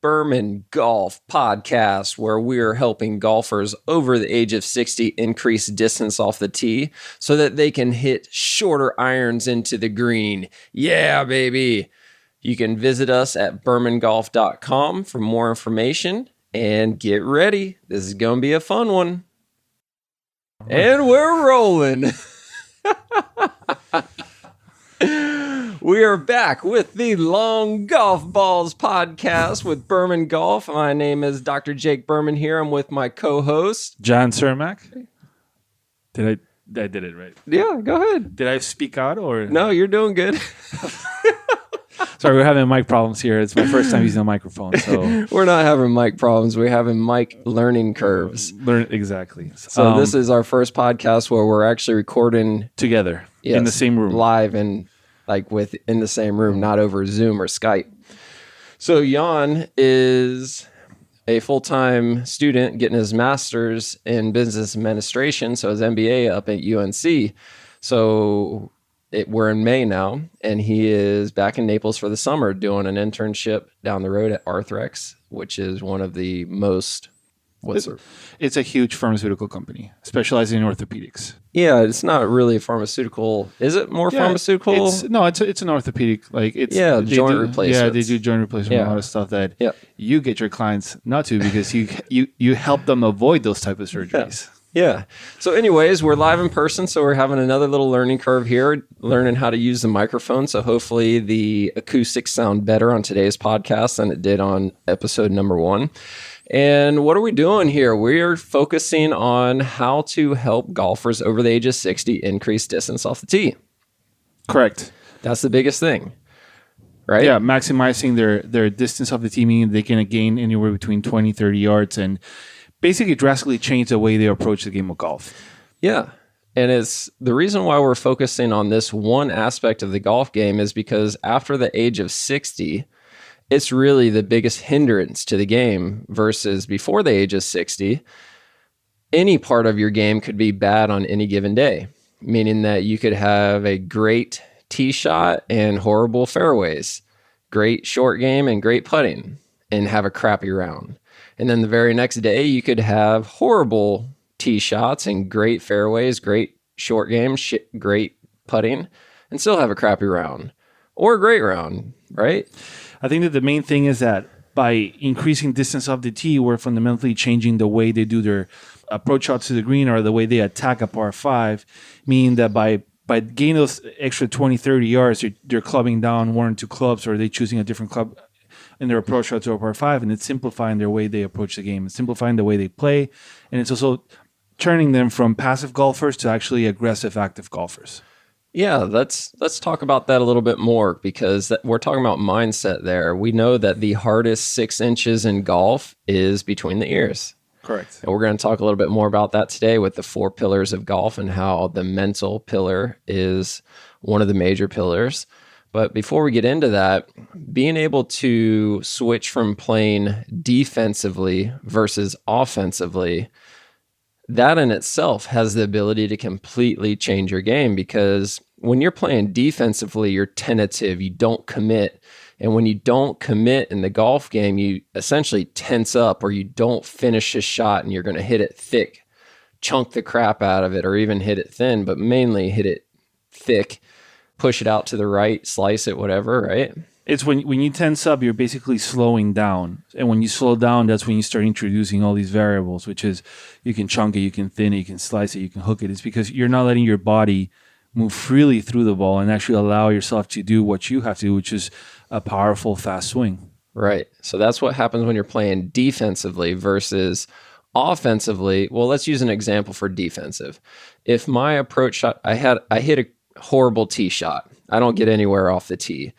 Berman Golf podcast, where we're helping golfers over the age of 60 increase distance off the tee so that they can hit shorter irons into the green. Yeah, baby. You can visit us at bermangolf.com for more information and get ready. This is going to be a fun one. And we're rolling. We are back with the Long Golf Balls podcast with Berman Golf. My name is Dr. Jake Berman here. I'm with my co-host, Jan Cermak. I did it right. Yeah, go ahead. Did I speak out or? No, you're doing good. Sorry, we're having mic problems here. It's my first time using a microphone. So We're not having mic problems. We're having mic learning curves. Exactly. So this is our first podcast where we're actually recording together in the same room. Live and in the same room, not over Zoom or Skype. So Jan is a full-time student getting his master's in business administration, so his MBA up at UNC. So we're in May now, and he is back in Naples for the summer doing an internship down the road at Arthrex, which is one of the most... It's a huge pharmaceutical company specializing in orthopedics. Yeah, it's not really pharmaceutical. Is it more pharmaceutical? It's an orthopedic. Joint replacement. Yeah, they do joint replacement. A lot of stuff that you get your clients not to because you help them avoid those type of surgeries. Yeah. So anyways, we're live in person, so we're having another little learning curve here, learning how to use the microphone. So hopefully the acoustics sound better on today's podcast than it did on episode number 1. And what are we doing here? We're focusing on how to help golfers over the age of 60 increase distance off the tee. Correct. That's the biggest thing, right? Yeah, maximizing their distance off the tee, meaning they can gain anywhere between 20, 30 yards and basically drastically change the way they approach the game of golf. Yeah. And it's the reason why we're focusing on this one aspect of the golf game is because after the age of 60, it's really the biggest hindrance to the game versus before the age of 60. Any part of your game could be bad on any given day, meaning that you could have a great tee shot and horrible fairways, great short game and great putting, and have a crappy round. And then the very next day, you could have horrible tee shots and great fairways, great short game, great putting, and still have a crappy round or a great round, right? I think that the main thing is that by increasing distance off the tee, we're fundamentally changing the way they do their approach shots to the green or the way they attack a par 5, meaning that by gaining those extra 20, 30 yards, they're clubbing down 1 or 2 clubs, or they're choosing a different club in their approach shot to a par 5, and it's simplifying their way they approach the game. It's simplifying the way they play, and it's also turning them from passive golfers to actually aggressive, active golfers. Yeah, let's talk about that a little bit more because we're talking about mindset there. We know that the hardest 6 inches in golf is between the ears. Correct. And we're going to talk a little bit more about that today with the 4 pillars of golf and how the mental pillar is one of the major pillars. But before we get into that, being able to switch from playing defensively versus offensively, that in itself has the ability to completely change your game because when you're playing defensively, you're tentative, you don't commit. And when you don't commit in the golf game, you essentially tense up or you don't finish a shot and you're going to hit it thick, chunk the crap out of it, or even hit it thin, but mainly hit it thick, push it out to the right, slice it, whatever, right? It's when you tense up, you're basically slowing down. And when you slow down, that's when you start introducing all these variables, which is you can chunk it, you can thin it, you can slice it, you can hook it. It's because you're not letting your body move freely through the ball and actually allow yourself to do what you have to do, which is a powerful, fast swing. Right. So that's what happens when you're playing defensively versus offensively. Well, let's use an example for defensive. If my approach shot, I hit a horrible tee shot. I don't get anywhere off the tee.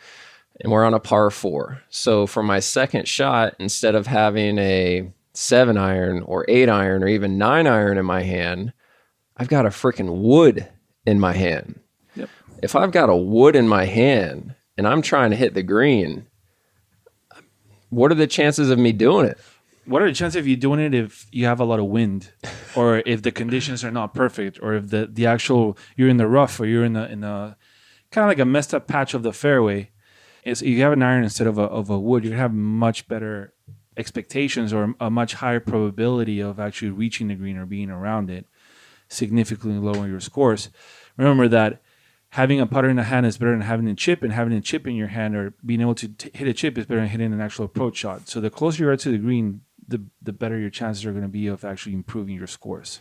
And we're on a par 4. So for my second shot, instead of having a 7 iron or 8 iron or even 9 iron in my hand, I've got a freaking wood in my hand. Yep. If I've got a wood in my hand and I'm trying to hit the green, what are the chances of me doing it? What are the chances of you doing it if you have a lot of wind, or if the conditions are not perfect, or if the actual you're in the rough, or you're in a kind of like a messed up patch of the fairway? Is you have an iron instead of a wood, you're gonna have much better expectations or a much higher probability of actually reaching the green or being around it, significantly lowering your scores. Remember that having a putter in the hand is better than having a chip, and having a chip in your hand or being able to hit a chip is better than hitting an actual approach shot. So the closer you are to the green, the better your chances are going to be of actually improving your scores.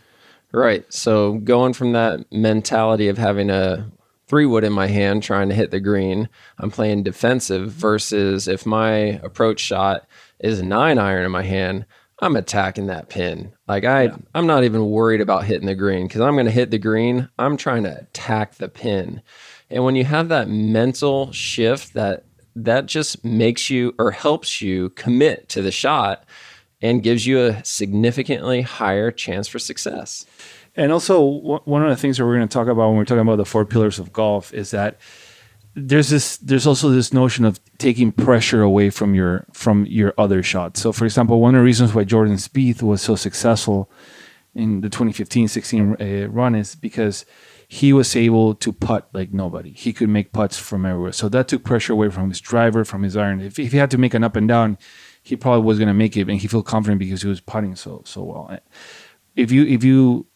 Right. So going from that mentality of having a 3-wood in my hand trying to hit the green, I'm playing defensive, versus if my approach shot is a 9-iron in my hand, I'm attacking that pin. Like I'm not even worried about hitting the green, because I'm going to hit the green. I'm trying to attack the pin. And when you have that mental shift, that just makes you, or helps you, commit to the shot and gives you a significantly higher chance for success. And also, one of the things that we're going to talk about when we're talking about the 4 pillars of golf is that there's also this notion of taking pressure away from your other shots. So, for example, one of the reasons why Jordan Spieth was so successful in the 2015-16 run is because he was able to putt like nobody. He could make putts from everywhere. So that took pressure away from his driver, from his iron. If he had to make an up and down, he probably was going to make it, and he felt confident because he was putting so well. If you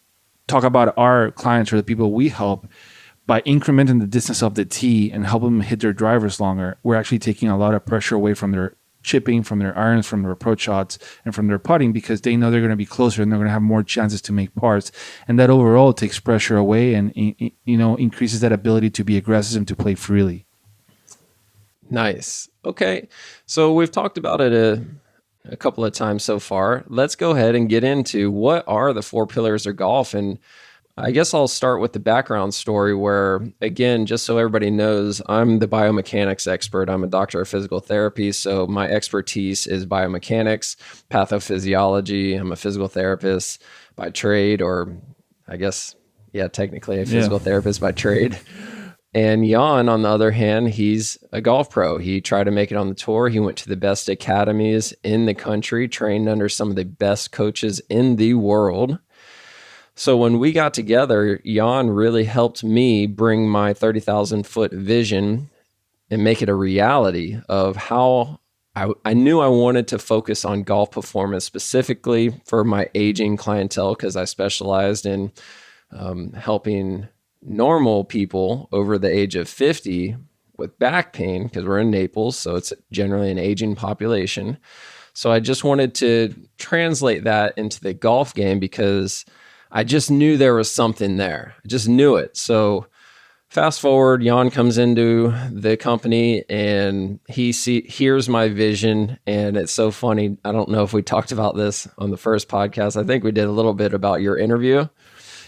talk about our clients or the people we help, by incrementing the distance of the tee and helping them hit their drivers longer, we're actually taking a lot of pressure away from their chipping, from their irons, from their approach shots, and from their putting, because they know they're going to be closer and they're going to have more chances to make pars. And that overall takes pressure away and increases that ability to be aggressive and to play freely. Nice. Okay. So we've talked about it a couple of times so far. Let's go ahead and get into what are the 4 pillars of golf. And I guess I'll start with the background story where, again, just so everybody knows, I'm the biomechanics expert. I'm a doctor of physical therapy. So my expertise is biomechanics, pathophysiology. I'm a physical therapist by trade, or I guess, technically a physical therapist by trade. And Jan, on the other hand, he's a golf pro. He tried to make it on the tour. He went to the best academies in the country, trained under some of the best coaches in the world. So when we got together, Jan really helped me bring my 30,000-foot vision and make it a reality of how I knew I wanted to focus on golf performance, specifically for my aging clientele, because I specialized in helping normal people over the age of 50 with back pain, because we're in Naples, so it's generally an aging population. So I just wanted to translate that into the golf game, because I just knew there was something there. I just knew it. So fast forward, Jan comes into the company and he hears my vision. And it's so funny. I don't know if we talked about this on the first podcast. I think we did a little bit about your interview.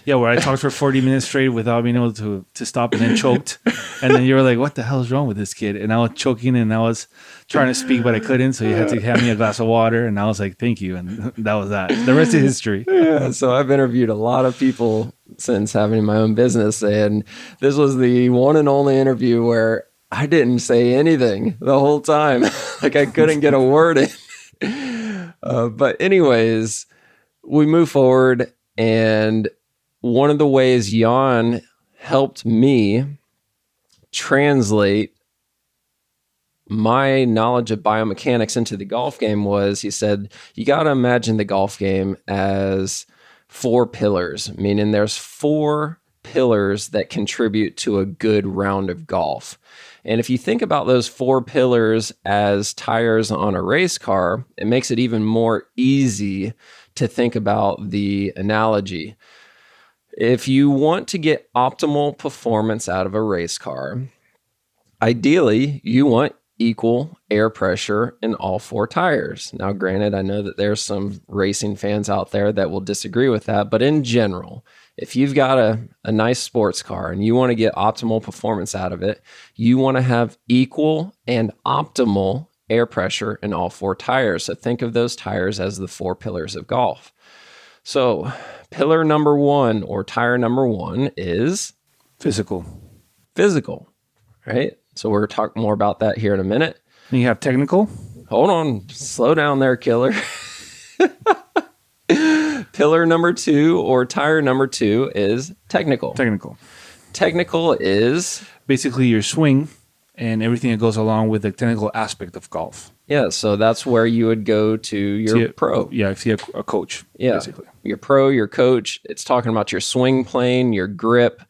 Yeah, where I talked for 40 minutes straight without being able to stop, and then choked. And then you were like, what the hell is wrong with this kid? And I was choking and I was trying to speak, but I couldn't. So you had to hand me a glass of water. And I was like, thank you. And that was that. The rest is history. Yeah, so I've interviewed a lot of people since having my own business. And this was the one and only interview where I didn't say anything the whole time. Like I couldn't get a word in. But anyways, we move forward, and one of the ways Jan helped me translate my knowledge of biomechanics into the golf game was, he said, you got to imagine the golf game as 4 pillars, meaning there's 4 pillars that contribute to a good round of golf. And if you think about those 4 pillars as tires on a race car, it makes it even more easy to think about the analogy. If you want to get optimal performance out of a race car, ideally, you want equal air pressure in all 4 tires. Now, granted, I know that there's some racing fans out there that will disagree with that, but in general, if you've got a nice sports car and you want to get optimal performance out of it, you want to have equal and optimal air pressure in all 4 tires. So think of those tires as the 4 pillars of golf. So pillar number 1, or tire number 1, is physical, right? So we're talking more about that here in a minute. And you have technical. Hold on. Slow down there, killer. Pillar number 2, or tire number 2, is technical. Technical is basically your swing and everything that goes along with the technical aspect of golf. Yeah, so that's where you would go to your pro. Yeah, see a coach, Yeah, basically. your pro, your coach. It's talking about your swing plane, your grip.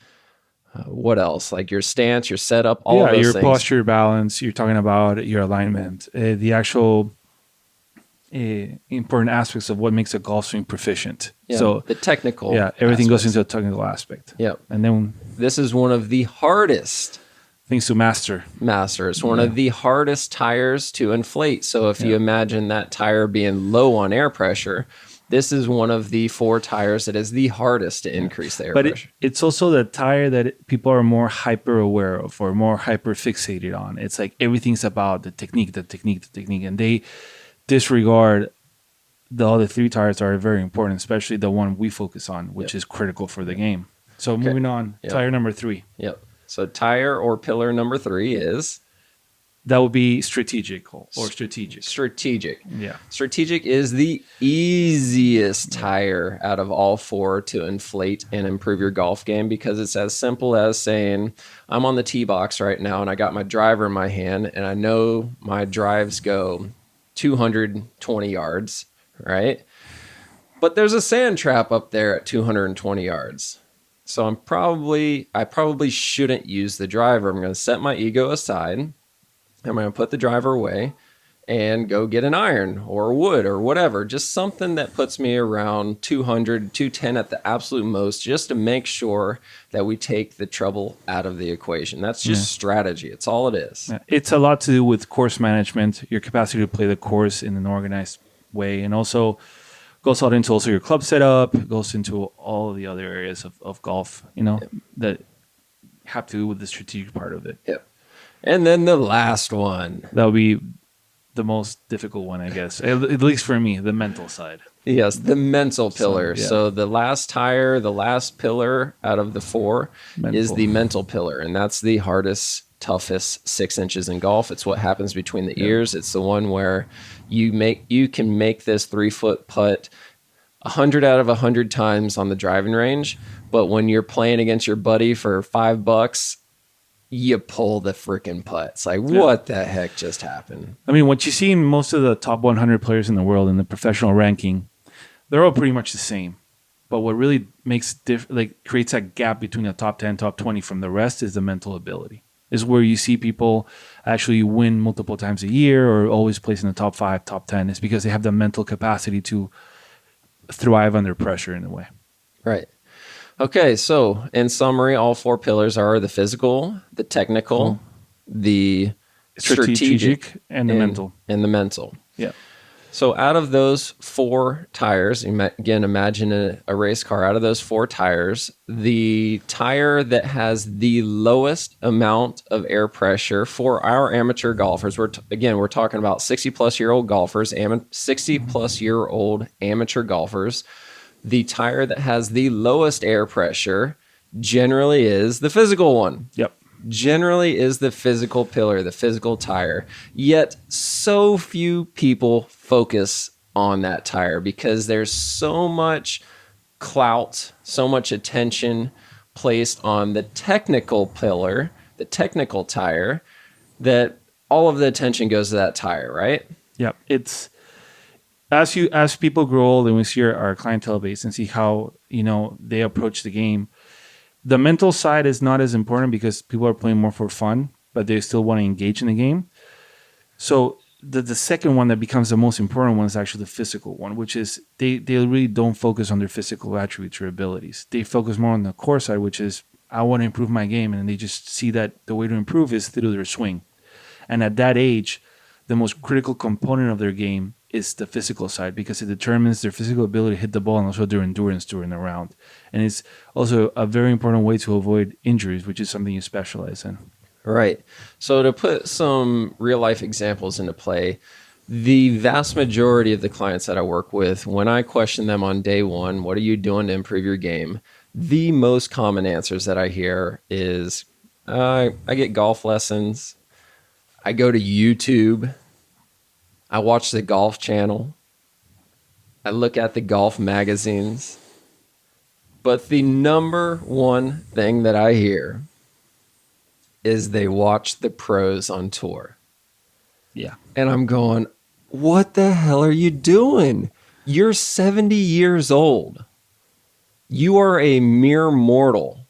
What else? Like your stance, your setup, all of those your things. posture, balance. You're talking about your alignment, the actual important aspects of what makes a golf swing proficient. Yeah, So the technical. Yeah, everything goes aspects. into a technical aspect. Yep. And then This is one of the hardest things to master. It's one of the hardest tires to inflate. So if you imagine that tire being low on air pressure, this is one of the 4 tires that is the hardest to increase the air pressure. It's also the tire that people are more hyper aware of or more hyper fixated on. It's like everything's about the technique, and they disregard the other 3 tires that are very important, especially the one we focus on, which is critical for the game. So moving on, tire number 3. Yep. So tire or pillar number 3 is? That would be strategic or strategic. Strategic. Yeah. Strategic is the easiest tire out of all 4 to inflate and improve your golf game because it's as simple as saying, I'm on the tee box right now and I got my driver in my hand and I know my drives go 220 yards, right? But there's a sand trap up there at 220 yards. So I probably shouldn't use the driver. I'm going to set my ego aside. I'm going to put the driver away and go get an iron or wood or whatever. Just something that puts me around 200, 210 at the absolute most, just to make sure that we take the trouble out of the equation. That's just strategy. It's all it is. It's a lot to do with course management, your capacity to play the course in an organized way, and also goes out into also your club setup, goes into all of the other areas of golf, that have to do with the strategic part of it. Yep. And then the last one. That would be the most difficult one, I guess, at least for me, the mental side. Yes, the mental pillar. So, yeah. So the last tire, the last pillar out of the 4 is the mental pillar. And that's the hardest, toughest 6 inches in golf. It's what happens between the ears. It's the one where you can make this 3-foot putt 100 out of 100 times on the driving range. But when you're playing against your buddy for $5, you pull the freaking putt. It's like, what the heck just happened? I mean, what you see in most of the top 100 players in the world in the professional ranking, they're all pretty much the same. But what really creates that gap between the top 10, top 20 from the rest is the mental ability. Is where you see people actually win multiple times a year or always place in the top 5, top 10. It's because they have the mental capacity to thrive under pressure in a way. Right. Okay, so in summary, all 4 pillars are the physical, the technical, the strategic, and the mental. And the mental. Yeah. So out of those 4 tires, again, imagine a race car. Out of those 4 tires, the tire that has the lowest amount of air pressure for our amateur golfers, we're talking about 60-plus-year-old golfers, 60-plus-year-old amateur golfers. The tire that has the lowest air pressure generally is the physical one. Yep. Generally is the physical pillar, the physical tire. Yet so few people focus on that tire because there's so much clout, so much attention placed on the technical pillar, the technical tire, that all of the attention goes to that tire, right? Yep. It's as people grow old and we see our clientele base and see how they approach the game. The mental side is not as important because people are playing more for fun, but they still want to engage in the game. So the second one that becomes the most important one is actually the physical one, which is they really don't focus on their physical attributes or abilities. They focus more on the core side, which is I want to improve my game, and they just see that the way to improve is through their swing. And at that age, the most critical component of their game is the physical side because it determines their physical ability to hit the ball and also their endurance during the round. And it's also a very important way to avoid injuries, which is something you specialize in. Right. So to put some real life examples into play, the vast majority of the clients that I work with, when I question them on day one, what are you doing to improve your game? The most common answers that I hear is, I get golf lessons. I go to YouTube. I watch the Golf Channel. I look at the golf magazines. But the number one thing that I hear is they watch the pros on tour. Yeah. And I'm going, what the hell are you doing? You're 70 years old. You are a mere mortal.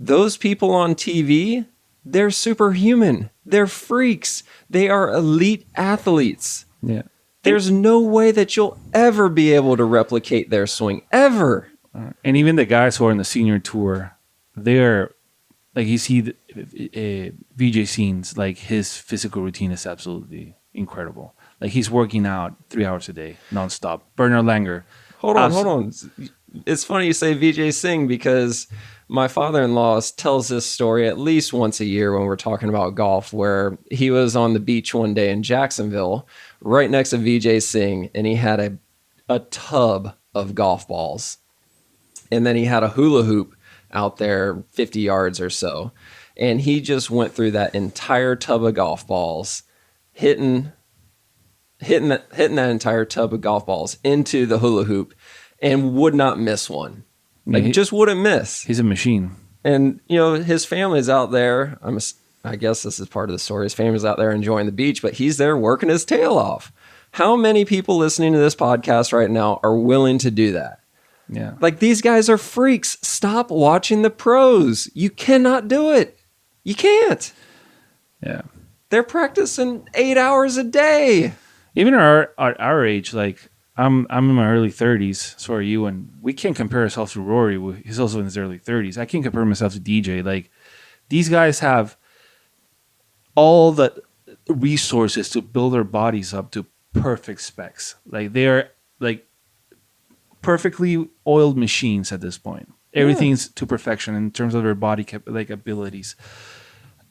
Those people on TV, they're superhuman. They're freaks. They are elite athletes. Yeah. There's no way that you'll ever be able to replicate their swing, ever. And even the guys who are in the senior tour, they're like, you see VJ scenes, like his physical routine is absolutely incredible. Like he's working out 3 hours a day, nonstop. Bernard Langer. Hold on. It's funny you say VJ Singh because my father-in-law tells this story at least once a year when we're talking about golf, where he was on the beach one day in Jacksonville right next to VJ Singh, and he had a tub of golf balls. And then he had a hula hoop out there 50 yards or so. And he just went through that entire tub of golf balls, hitting that entire tub of golf balls into the hula hoop and would not miss one. Like, just wouldn't miss. He's a machine. And, you know, his family's out there. I guess this is part of the story. His family's out there enjoying the beach, but he's there working his tail off. How many people listening to this podcast right now are willing to do that? Yeah. Like, these guys are freaks. Stop watching the pros. You cannot do it. You can't. Yeah. They're practicing 8 hours a day. Even at our age, like I'm in my early 30s, so are you, and we can't compare ourselves to Rory. He's also in his early 30s. I can't compare myself to DJ. Like, these guys have all the resources to build their bodies up to perfect specs. Like, they are like perfectly oiled machines at this point. Everything's to perfection in terms of their body abilities.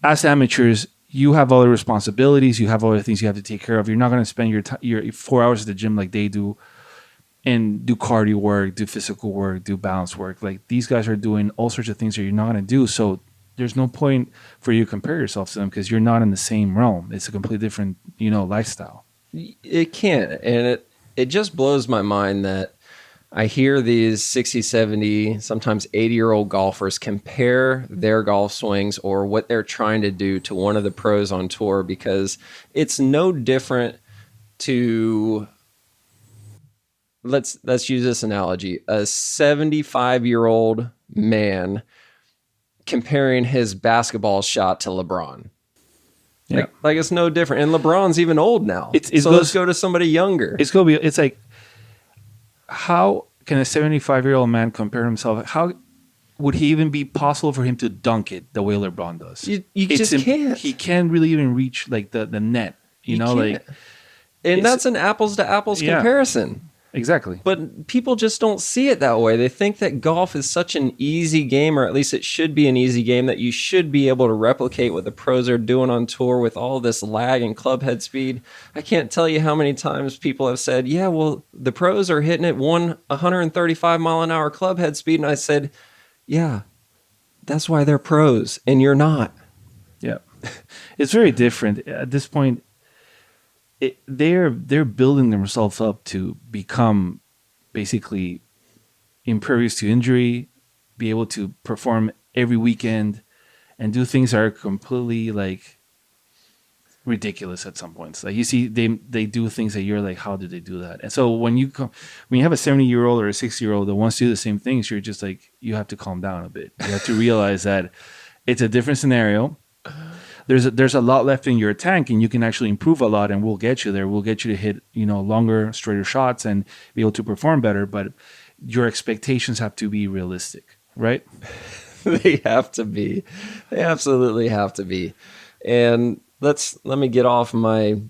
As amateurs, you have all the responsibilities. You have all the things you have to take care of. You're not going to spend your 4 hours at the gym like they do and do cardio work, do physical work, do balance work. Like, these guys are doing all sorts of things that you're not going to do. So there's no point for you to compare yourself to them because you're not in the same realm. It's a completely different, lifestyle. It can't. And it just blows my mind that I hear these 60, 70, sometimes 80-year-old golfers compare their golf swings or what they're trying to do to one of the pros on tour, because it's no different to, let's use this analogy, a 75-year-old man comparing his basketball shot to LeBron. Yeah. Like it's no different. And LeBron's even old now. Let's go to somebody younger. It's like, how can a 75-year-old man compare himself? How would he even be possible for him to dunk it the way LeBron does? You just can't. He can't really even reach like the net, and that's an apples to apples comparison. Exactly. But people just don't see it that way. They think that golf is such an easy game, or at least it should be an easy game, that you should be able to replicate what the pros are doing on tour with all this lag and club head speed. I can't tell you how many times people have said, yeah, well, the pros are hitting at 135 mile an hour club head speed. And I said, yeah, that's why they're pros and you're not. Yeah. It's very different. At this point, they're building themselves up to become basically impervious to injury, be able to perform every weekend, and do things that are completely like ridiculous at some points. Like, you see, they do things that you're like, how did they do that? And so when you have a 70-year-old or a 60-year-old that wants to do the same things, you're just like, you have to calm down a bit. You have to realize that it's a different scenario. There's a lot left in your tank, and you can actually improve a lot, and we'll get you there. We'll get you to hit, longer, straighter shots and be able to perform better. But your expectations have to be realistic, right? They have to be. They absolutely have to be. And let me get off my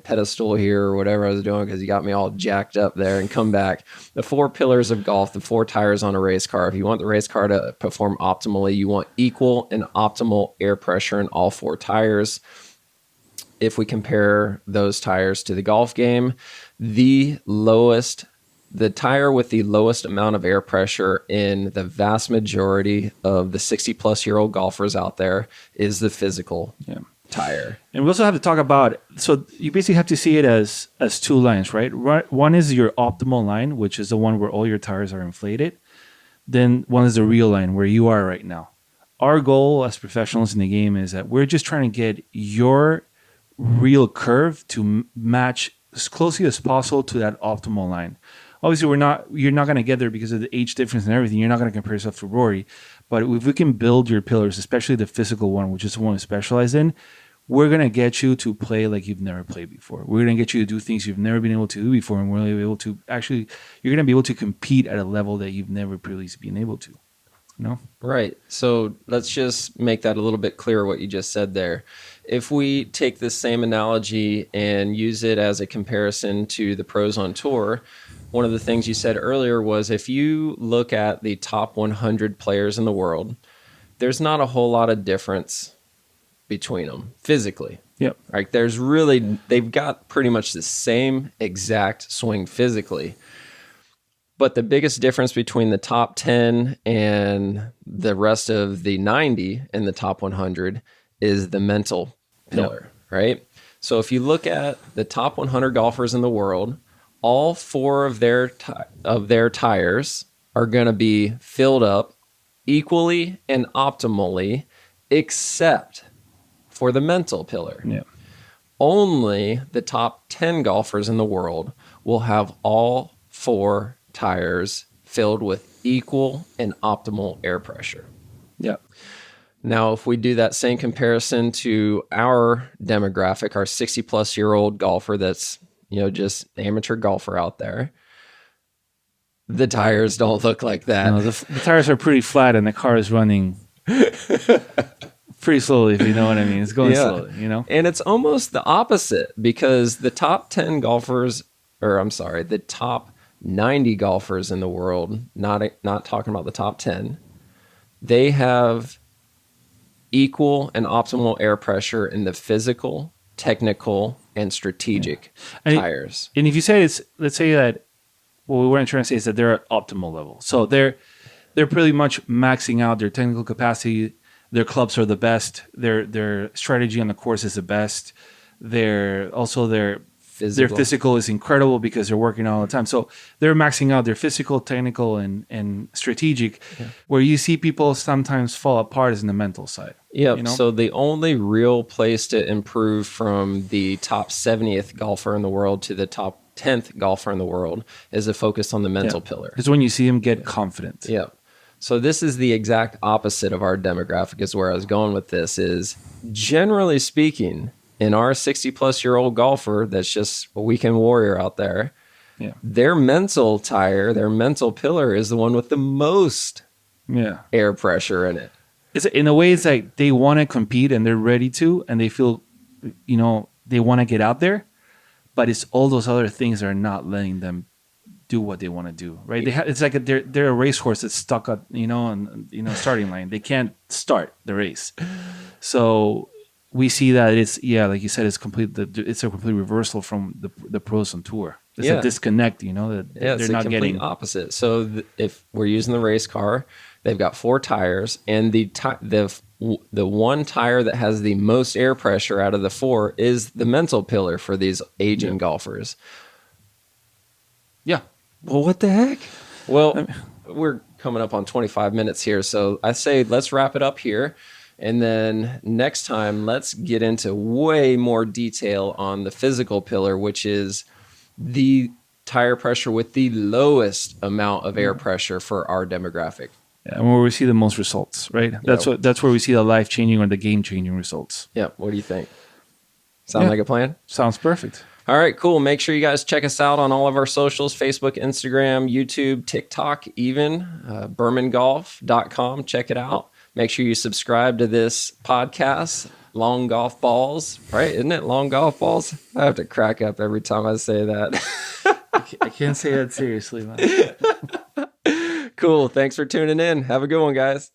pedestal here or whatever I was doing, because you got me all jacked up there, and come back. The 4 pillars of golf, the 4 tires on a race car. If you want the race car to perform optimally, you want equal and optimal air pressure in all 4 tires. If we compare those tires to the golf game, the tire with the lowest amount of air pressure in the vast majority of the 60-plus-year-old golfers out there is the physical tire. And we also have to talk about, so you basically have to see it as 2 lines, right? One is your optimal line, which is the one where all your tires are inflated. Then one is the real line, where you are right now. Our goal as professionals in the game is that we're just trying to get your real curve to match as closely as possible to that optimal line. Obviously, you're not going to get there because of the age difference and everything. You're not going to compare yourself to Rory. But if we can build your pillars, especially the physical one, which is the one we specialize in, we're going to get you to play like you've never played before. We're going to get you to do things you've never been able to do before. And we're going to be able to you're going to be able to compete at a level that you've never previously been able to. No? Right. So let's just make that a little bit clearer what you just said there. If we take this same analogy and use it as a comparison to the pros on tour, one of the things you said earlier was if you look at the top 100 players in the world, there's not a whole lot of difference between them physically. Yep. Like they've got pretty much the same exact swing physically. But the biggest difference between the top 10 and the rest of the 90 in the top 100 is the mental pillar, right? So if you look at the top 100 golfers in the world, all four of their tires are going to be filled up equally and optimally, except for the mental pillar. Yeah. Only the top 10 golfers in the world will have all four tires filled with equal and optimal air pressure. Yeah. Now, if we do that same comparison to our demographic, our 60-plus-year-old golfer that's, just amateur golfer out there, the tires don't look like that. No, the tires are pretty flat and the car is running pretty slowly, if you know what I mean. It's going slowly, And it's almost the opposite because the top 10 golfers, the top 90 golfers in the world, not talking about the top 10, they have equal and optimal air pressure in the physical, technical, and strategic tires. And if you say let's say that what we weren't trying to say is that they're at optimal level. So they're pretty much maxing out their technical capacity. Their clubs are the best. Their strategy on the course is the best. Their physical is incredible because they're working all the time. So they're maxing out their physical, technical, and strategic. Yeah. Where you see people sometimes fall apart is in the mental side. Yeah. So the only real place to improve from the top 70th golfer in the world to the top 10th golfer in the world is to focus on the mental pillar. It's when you see them get confident. Yeah. So this is the exact opposite of our demographic is where I was going with this is generally speaking, in our 60-plus-year-old golfer that's just a weekend warrior out there, their mental tire, their mental pillar is the one with the most air pressure in it. In a way, it's like they want to compete and they're ready to, and they feel, they want to get out there, but it's all those other things that are not letting them do what they want to do, right? It's like they're a racehorse that's stuck at, starting line. They can't start the race. So we see that it's like you said, it's a complete reversal from the pros on tour. It's a disconnect, that they're not getting. Complete opposite. So if we're using the race car, they've got four tires, and the one tire that has the most air pressure out of the four is the mental pillar for these aging golfers. Yeah. Well, what the heck? Well, we're coming up on 25 minutes here, so I say let's wrap it up here. And then next time, let's get into way more detail on the physical pillar, which is the tire pressure with the lowest amount of air pressure for our demographic. Yeah, and where we see the most results, right? That's where we see the life-changing or the game-changing results. Yeah. What do you think? Sound like a plan? Sounds perfect. All right, cool. Make sure you guys check us out on all of our socials, Facebook, Instagram, YouTube, TikTok, even BermanGolf.com. Check it out. Make sure you subscribe to this podcast, Long Golf Balls, right? Isn't it Long Golf Balls? I have to crack up every time I say that. I can't say that seriously, man. Cool. Thanks for tuning in. Have a good one, guys.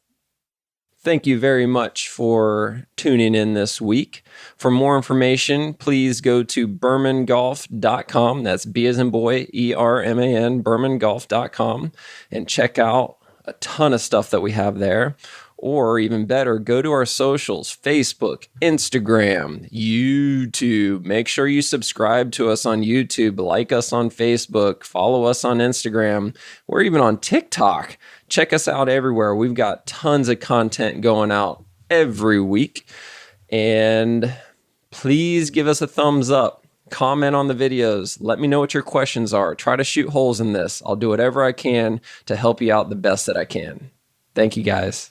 Thank you very much for tuning in this week. For more information, please go to BermanGolf.com. That's B as in boy, ERMAN, BermanGolf.com, and check out a ton of stuff that we have there. Or even better, go to our socials, Facebook, Instagram, YouTube. Make sure you subscribe to us on YouTube, like us on Facebook, follow us on Instagram. We're even on TikTok. Check us out everywhere. We've got tons of content going out every week. And Please give us a thumbs up. Comment on the videos. Let me know what your questions are. Try to shoot holes in this. I'll do whatever I can to help you out the best that I can. Thank you, guys.